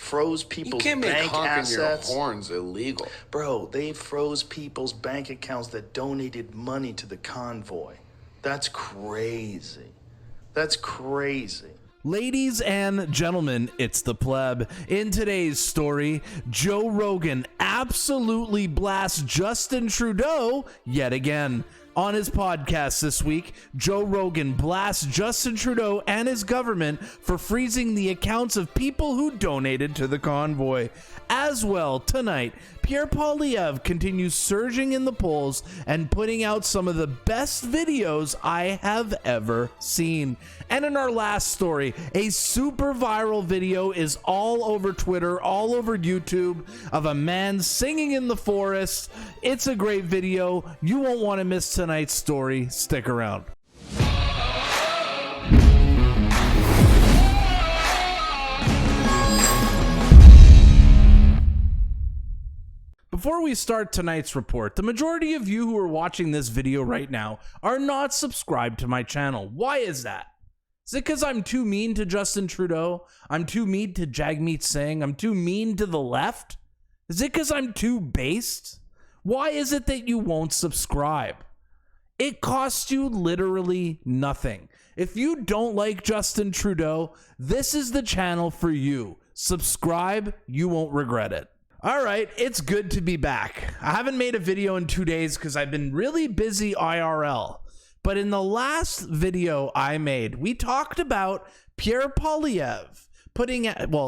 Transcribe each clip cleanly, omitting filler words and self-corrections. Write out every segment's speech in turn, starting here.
froze people's You can't make bank honking assets. your horns illegal. Bro, they froze people's bank accounts that donated money to the convoy. That's crazy. That's crazy. Ladies and gentlemen, it's the Pleb. In today's story, Joe Rogan absolutely blasts Justin Trudeau yet again. On his podcast this week, Joe Rogan blasts Justin Trudeau and his government for freezing the accounts of people who donated to the convoy. As well, tonight, Pierre Poilievre continues surging in the polls and putting out some of the best videos I have ever seen. And in our last story, a super viral video is all over Twitter, all over YouTube, of a man singing in the forest. It's a great video. You won't want to miss tonight's story. Stick around. Before we start tonight's report, the majority of you who are watching this video right now are not subscribed to my channel. Why is that? Is it because I'm too mean to Justin Trudeau? I'm too mean to Jagmeet Singh? I'm too mean to the left? Is it because I'm too based? Why is it that you won't subscribe? It costs you literally nothing. If you don't like Justin Trudeau, this is the channel for you. Subscribe, you won't regret it. All right, it's good to be back. I haven't made a video in 2 days because I've been really busy IRL. But in the last video I made, we talked about Pierre Poilievre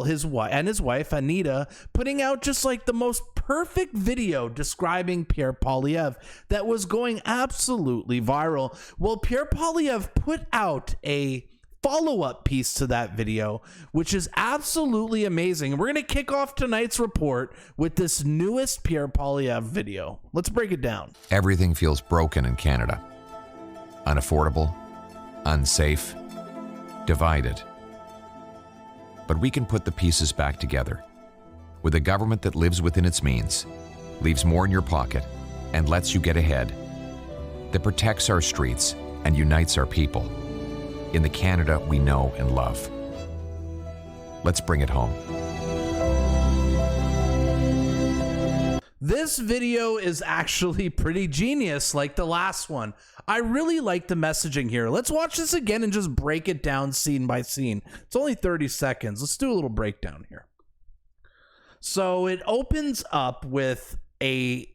his wife Anita putting out just like the most perfect video describing Pierre Poilievre that was going absolutely viral. Well, Pierre Poilievre put out a follow-up piece to that video, which is absolutely amazing. We're going to kick off tonight's report with this newest Pierre Poilievre video. Let's break it down. Everything feels broken in Canada. Unaffordable, unsafe, divided. But we can put the pieces back together. With a government that lives within its means, leaves more in your pocket, and lets you get ahead. That protects our streets and unites our people. In the Canada we know and love. Let's bring it home. This video is actually pretty genius, like the last one. I really like the messaging here. Let's watch this again and just break it down scene by scene. It's only 30 seconds. Let's do a little breakdown here. So it opens up with a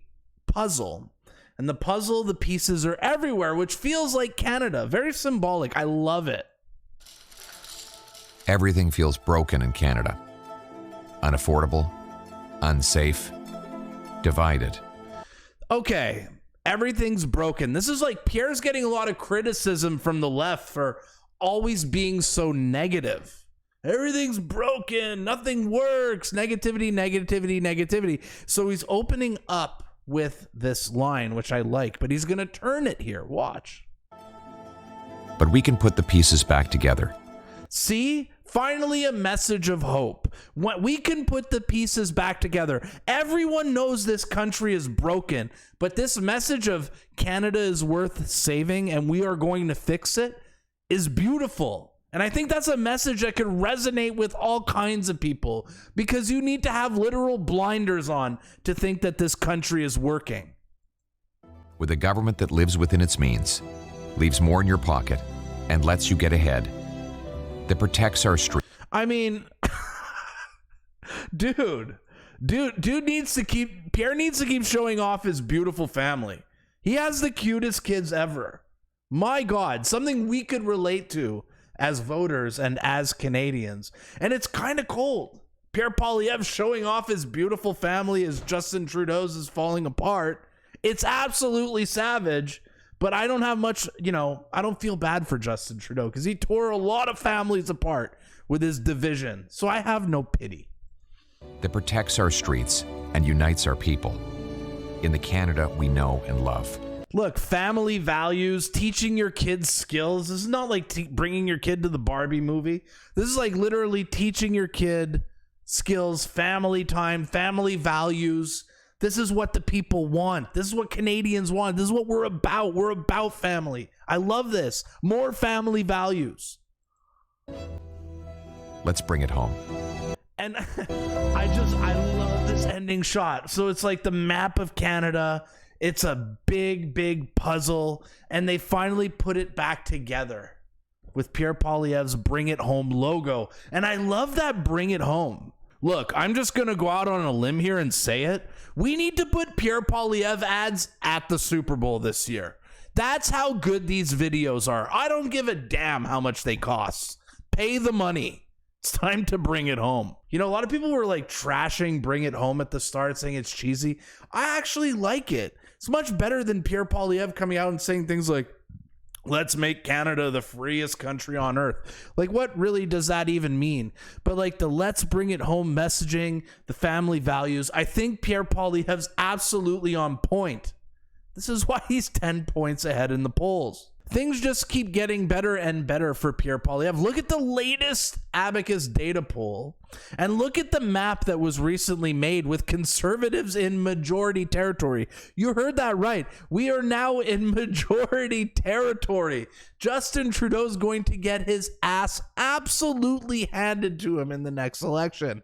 puzzle. And the pieces are everywhere, which feels like Canada. Very symbolic. I love it. Everything feels broken in Canada. Unaffordable, unsafe, divided. Okay, everything's broken. This is like Pierre's getting a lot of criticism from the left for always being so negative. Everything's broken. Nothing works. Negativity, negativity, negativity. So he's opening up with this line, which I like, but he's going to turn it here. Watch. But we can put the pieces back together. See? Finally, a message of hope. We can put the pieces back together. Everyone knows this country is broken, but this message of Canada is worth saving and we are going to fix it is beautiful. And I think that's a message that could resonate with all kinds of people, because you need to have literal blinders on to think that this country is working. With a government that lives within its means, leaves more in your pocket, and lets you get ahead. That protects our street. I mean, Pierre needs to keep showing off his beautiful family. He has the cutest kids ever. My God, something we could relate to as voters and as Canadians. And it's kind of cold. Pierre Poilievre showing off his beautiful family as Justin Trudeau's is falling apart. It's absolutely savage. But I don't have much, I don't feel bad for Justin Trudeau because he tore a lot of families apart with his division. So I have no pity. That protects our streets and unites our people. In the Canada we know and love. Look, family values, teaching your kids skills. This is not like bringing your kid to the Barbie movie. This is like literally teaching your kid skills, family time, family values. This is what the people want. This is what Canadians want. This is what we're about. We're about family. I love this. More family values. Let's bring it home. And I love this ending shot. So it's like the map of Canada. It's a big puzzle, and they finally put it back together with Pierre Poilievre's Bring It Home logo. And I love that Bring It Home. Look, I'm just going to go out on a limb here and say it. We need to put Pierre Poilievre ads at the Super Bowl this year. That's how good these videos are. I don't give a damn how much they cost. Pay the money. It's time to bring it home. You know, a lot of people were like trashing Bring It Home at the start, saying it's cheesy. I actually like it. It's much better than Pierre Poilievre coming out and saying things like, let's make Canada the freest country on earth. Like, what really does that even mean? But like the let's bring it home messaging, the family values, I think Pierre Poilievre's absolutely on point. This is why he's 10 points ahead in the polls. Things just keep getting better and better for Pierre Poilievre. Look at the latest Abacus data poll, and look at the map that was recently made with conservatives in majority territory. You heard that right. We are now in majority territory. Justin Trudeau's going to get his ass absolutely handed to him in the next election.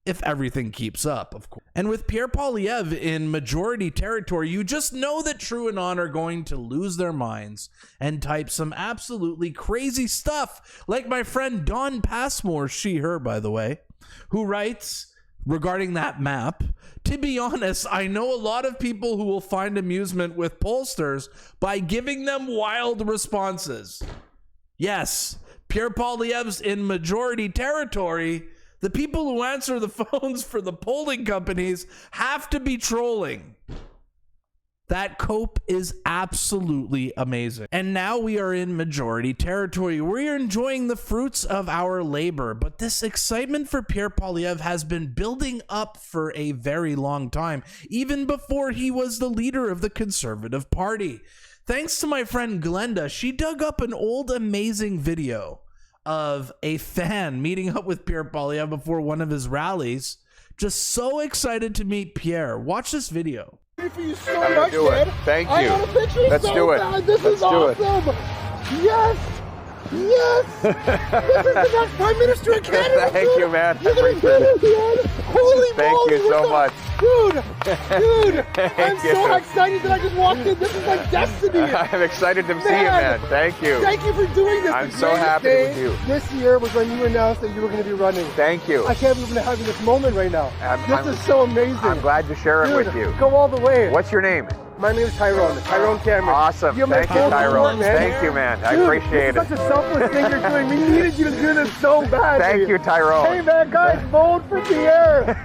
If everything keeps up, of course. And with Pierre Poilievre in majority territory, you just know that TrueAnon are going to lose their minds and type some absolutely crazy stuff. Like my friend Dawn Passmore, she, her, by the way, who writes regarding that map, to be honest, I know a lot of people who will find amusement with pollsters by giving them wild responses. Yes, Pierre Poilievre's in majority territory. The people who answer the phones for the polling companies have to be trolling. That cope is absolutely amazing. And now we are in majority territory. We're enjoying the fruits of our labor. But this excitement for Pierre Poilievre has been building up for a very long time, even before he was the leader of the Conservative Party. Thanks to my friend Glenda, she dug up an old amazing video of a fan meeting up with Pierre Poilievre before one of his rallies. Just so excited to meet Pierre. Watch this video. For you so much, man. Thank you. I got a picture. Let's so do it. bad. This Let's is do awesome. Yes. Yes. This is the next Prime Minister of Canada. Thank you, man. You're gonna get it, man. Holy Thank moly, you so much. Dude, I'm you. so excited that I just walked in. This is like destiny. I'm excited to see you, man. Thank you. Thank you for doing this. I'm The so greatest happy day with you. This year was when you announced that you were going to be running. Thank you. I can't believe I'm having this moment right now. This is so amazing. I'm glad to share it Dude, with you. Go all the way. What's your name? My name is Tyrone Cameron. Awesome. You're my Thank you, full Tyrone. support, man. Thank you, man. I Dude, appreciate this it. is such a selfless thing you're doing. We needed you to do this so bad. Thank you, Tyrone. Hey, man, guys, vote for Pierre.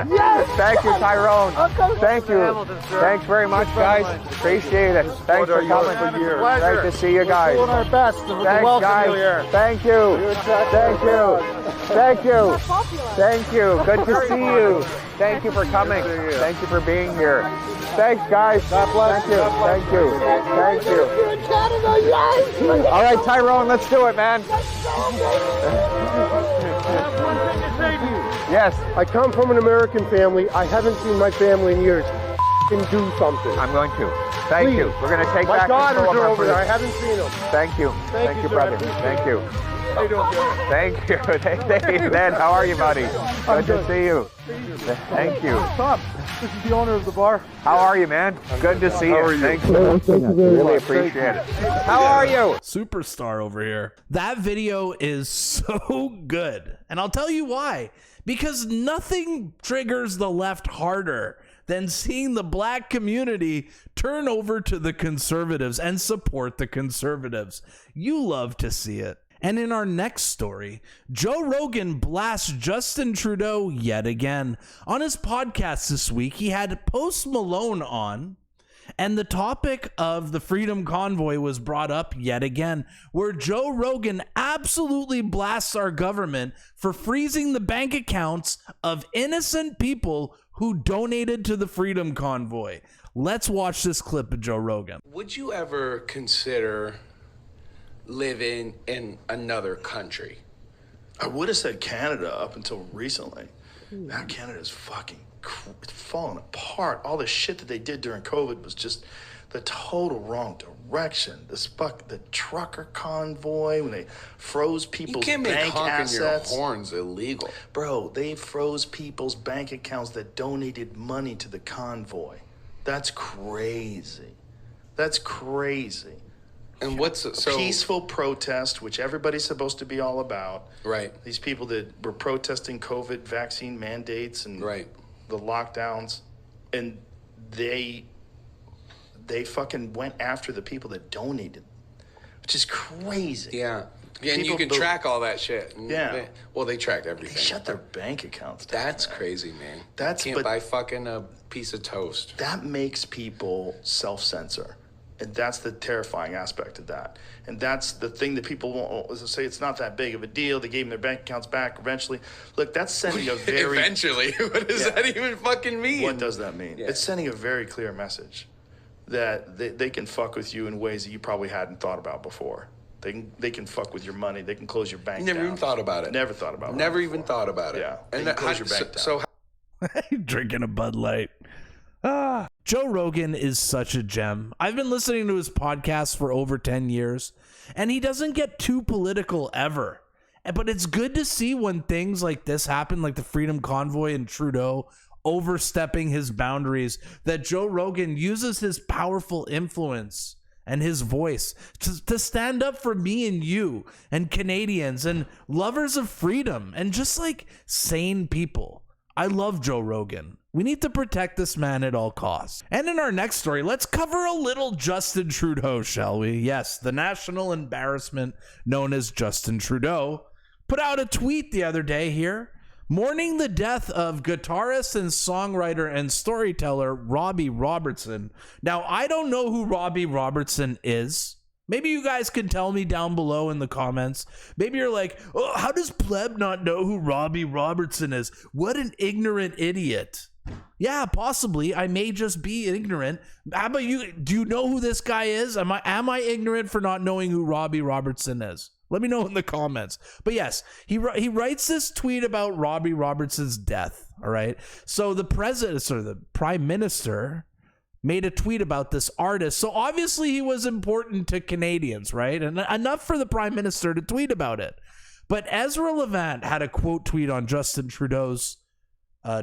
Yes. Thank you, Tyrone. I'm coming. Thank you. Thanks very much, guys. Appreciate it. Thanks for coming. Pleasure. Great to see you guys. We're doing our best to Thanks, welcome guys. you here. Thank you. Thank you. Thank you. Thank you. Good to see you. Thank you for coming. Thank you for being here. Thanks, guys. God bless you. Thank you. Thank you. You're in Canada, yes. All right, Tyrone, let's do it, man. Yes. I come from an American family. I haven't seen my family in years. Do something. I'm going to. Thank you. We're going to take My back daughters control of are our over there. I food. haven't seen them. Thank you. Thank you, sir. brother. I appreciate Thank you. How you doing, Pierre? Thank you. Ned, how are you, buddy? Good to see you. Thank you. Tom, this is the owner of the bar. How are you, man? Good to see you. Thank you. Really appreciate it. How are you? Superstar over here. That video is so good. And I'll tell you why. Because nothing triggers the left harder than seeing the black community turn over to the conservatives and support the conservatives. You love to see it. And in our next story, Joe Rogan blasts Justin Trudeau yet again. On his podcast this week, he had Post Malone on, and the topic of the Freedom Convoy was brought up yet again, where Joe Rogan absolutely blasts our government for freezing the bank accounts of innocent people who donated to the Freedom Convoy. Let's watch this clip of Joe Rogan. Would you ever consider living in another country? I would have said Canada up until recently. Now Canada's fucking falling apart. All the shit that they did during COVID was just the total wrong direction. The trucker convoy, when they froze people's You can't make bank honking assets. your horns illegal. Bro, they froze people's bank accounts that donated money to the convoy. That's crazy. That's crazy. And what's so Peaceful protest, which everybody's supposed to be all about. Right. These people that were protesting COVID vaccine mandates and Right. the lockdowns, and they fucking went after the people that donated, which is crazy. Yeah. And you People can track all that shit. Yeah. They tracked everything. They shut their bank accounts down. That's man. crazy, man. That's- you can't but- buy fucking a piece of toast. That makes people self-censor. And that's the terrifying aspect of that. And that's the thing that people won't say it's not that big of a deal. They gave them their bank accounts back eventually. Look, that's sending a very... Eventually? What does that even fucking mean? What does that mean? Yeah. It's sending a very clear message that they can fuck with you in ways that you probably hadn't thought about before. They can fuck with your money. They can close your bank Never down. even thought about it. Never thought about it. Never even thought about it. Yeah. And They can close your bank down. So Drinking a Bud Light. Joe Rogan is such a gem. I've been listening to his podcast for over 10 years, and he doesn't get too political ever. But it's good to see when things like this happen, like the Freedom Convoy and Trudeau overstepping his boundaries, that Joe Rogan uses his powerful influence and his voice to stand up for me and you and Canadians and lovers of freedom and just like sane people. I love Joe Rogan. We need to protect this man at all costs. And in our next story, let's cover a little Justin Trudeau, shall we? Yes, the national embarrassment known as Justin Trudeau put out a tweet the other day here, mourning the death of guitarist and songwriter and storyteller Robbie Robertson. Now, I don't know who Robbie Robertson is. Maybe you guys can tell me down below in the comments. Maybe you're like, oh, how does Pleb not know who Robbie Robertson is? What an ignorant idiot. Yeah, possibly. I may just be ignorant. How about you? Do you know who this guy is? Am I ignorant for not knowing who Robbie Robertson is? Let me know in the comments. But yes, he writes this tweet about Robbie Robertson's death. All right. So the president or the prime minister made a tweet about this artist. So obviously he was important to Canadians, right? And enough for the prime minister to tweet about it. But Ezra Levant had a quote tweet on Justin Trudeau's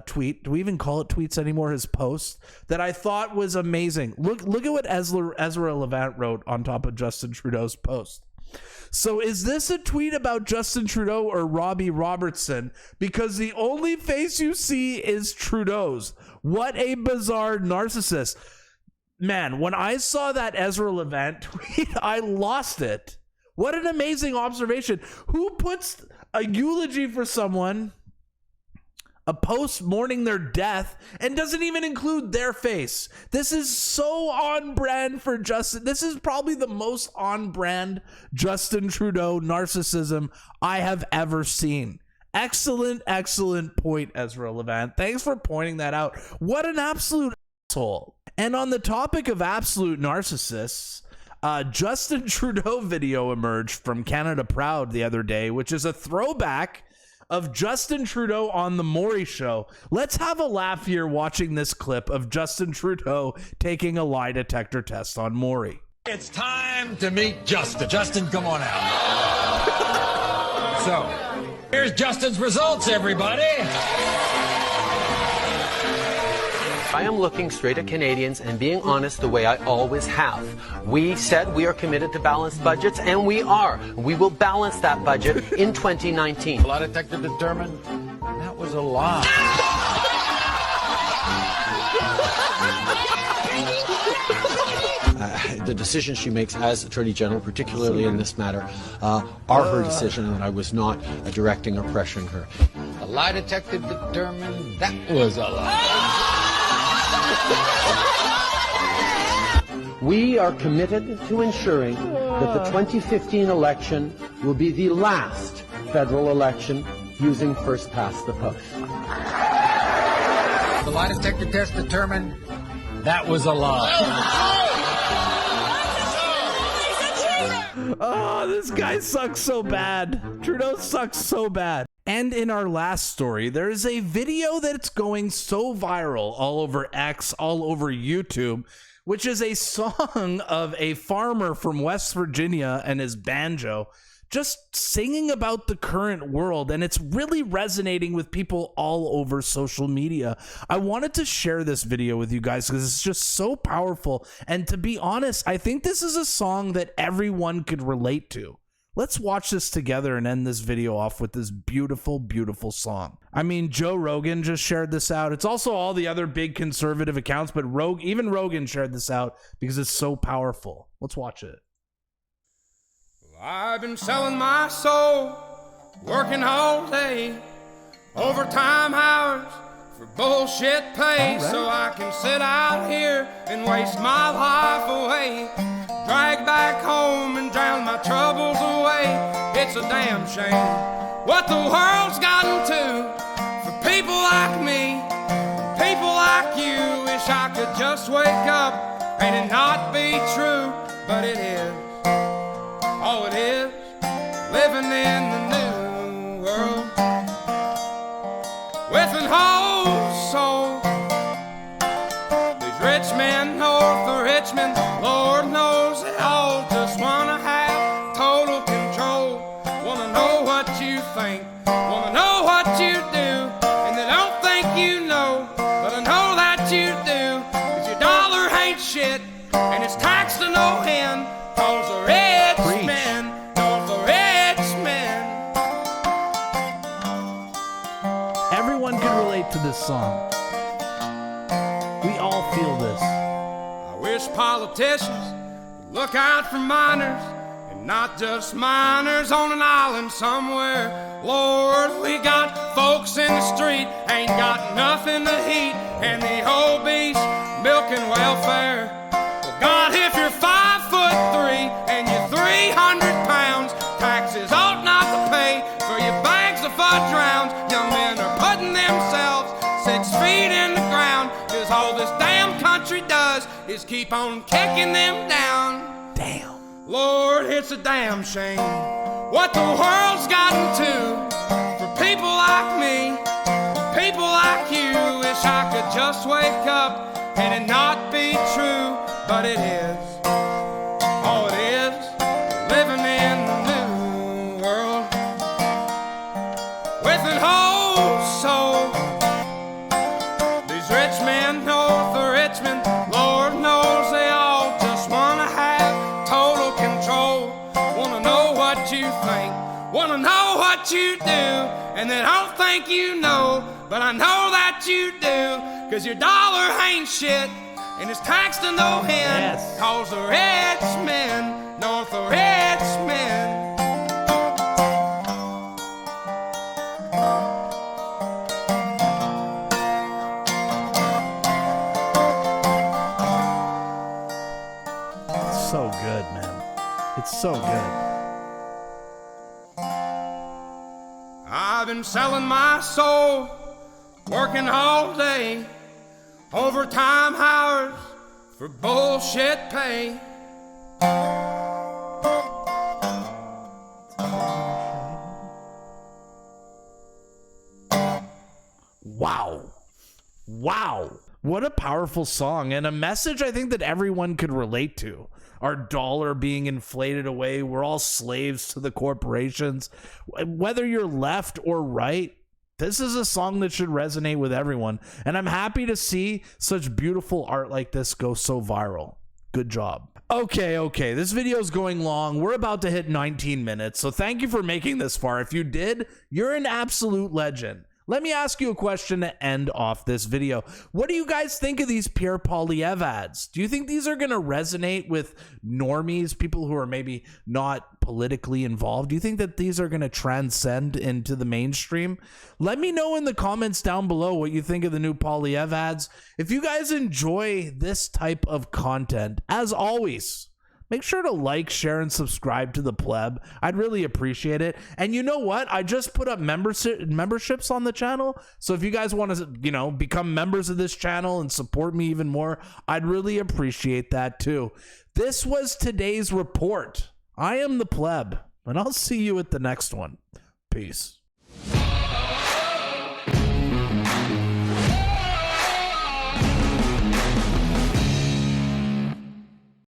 tweet. Do we even call it tweets anymore? His post that I thought was amazing. Look at what Ezra Levant wrote on top of Justin Trudeau's post. So is this a tweet about Justin Trudeau or Robbie Robertson? Because the only face you see is Trudeau's. What a bizarre narcissist. Man, when I saw that Ezra Levant tweet, I lost it. What an amazing observation. Who puts a eulogy for someone, a post mourning their death, and doesn't even include their face? This is so on brand for Justin. This is probably the most on brand Justin Trudeau narcissism I have ever seen. Excellent point, Ezra Levant. Thanks for pointing that out. What an absolute asshole. And on the topic of absolute narcissists, Justin Trudeau video emerged from Canada Proud the other day, which is a throwback of Justin Trudeau on the Maury Show. Let's have a laugh here watching this clip of Justin Trudeau taking a lie detector test on Maury. It's time to meet Justin. Justin, come on out. So, here's Justin's results, everybody. I am looking straight at Canadians and being honest the way I always have. We said we are committed to balanced budgets, and we are. We will balance that budget in 2019. Lie detector determined that was a lie. The decisions she makes as Attorney General, particularly in this matter, are her decision, and I was not directing or pressuring her. The lie detector determined that was a lie. We are committed to ensuring that the 2015 election will be the last federal election using first past the post. The lie detector test determined that was a lie. Oh, this guy sucks so bad. Trudeau sucks so bad. And in our last story, there is a video that's going so viral all over X, all over YouTube, which is a song of a farmer from West Virginia and his banjo just singing about the current world, and it's really resonating with people all over social media. I wanted to share this video with you guys because it's just so powerful, and to be honest, I think this is a song that everyone could relate to. Let's watch this together and end this video off with this beautiful, beautiful song. I mean, Joe Rogan just shared this out. It's also all the other big conservative accounts, but even Rogan shared this out because it's so powerful. Let's watch it. I've been selling my soul, working all day, overtime hours for bullshit pay, so I can sit out here and waste my life away, drag back home and drown my troubles away. It's a damn shame what the world's gotten to for people like me, people like you. Wish I could just wake up and it not be true, but it is. Oh, it is living in the new world with an whole soul. These rich men north of Richmond, Lord knows they all just wanna have total control. Wanna know what you think, wanna know what you do, and they don't think you know, but I know that you do, 'cause your dollar ain't shit, and it's taxed to no end, 'cause the rich men, north of Richmond. Everyone can relate to this song. We all feel this. I wish politicians would look out for minors, and not just minors on an island somewhere. Lord, we got folks in the street, ain't got nothing to eat, and the obese milking welfare. Well, God, if you're 5'3" and you're 300 pounds, taxes ought not to pay for your bags of fudge rounds. Young men are putting themselves 6 feet in the ground, 'cause all this damn country does is keep on kicking them down. Damn. Lord, it's a damn shame what the world's gotten to for people like me, people like you. Wish I could just wake up and it not be true, but it is. Oh, it is living in the new world with an whole soul. These rich men north of Richmond, Lord knows they all just wanna have total control. Wanna know what you think, wanna know what you do, and they don't think you know, but I know that you do, 'cause your dollar ain't shit, and it's taxed to no end, 'cause the rich men, north of Richmond. It's so good, man. It's so good. I've been selling my soul, working all day, overtime hours for bullshit pay. Wow. Wow. What a powerful song, and a message I think that everyone could relate to. Our dollar being inflated away. We're all slaves to the corporations. Whether you're left or right, this is a song that should resonate with everyone. And I'm happy to see such beautiful art like this go so viral. Good job. Okay, this video is going long. We're about to hit 19 minutes, so thank you for making this far. If you did, you're an absolute legend. Let me ask you a question to end off this video. What do you guys think of these Pierre Poilievre ads? Do you think these are going to resonate with normies, people who are maybe not politically involved? Do you think that these are going to transcend into the mainstream? Let me know in the comments down below what you think of the new Poilievre ads. If you guys enjoy this type of content, as always, make sure to like, share, and subscribe to the Pleb. I'd really appreciate it. And you know what? I just put up memberships on the channel. So if you guys want to, become members of this channel and support me even more, I'd really appreciate that too. This was today's report. I am the Pleb, and I'll see you at the next one. Peace.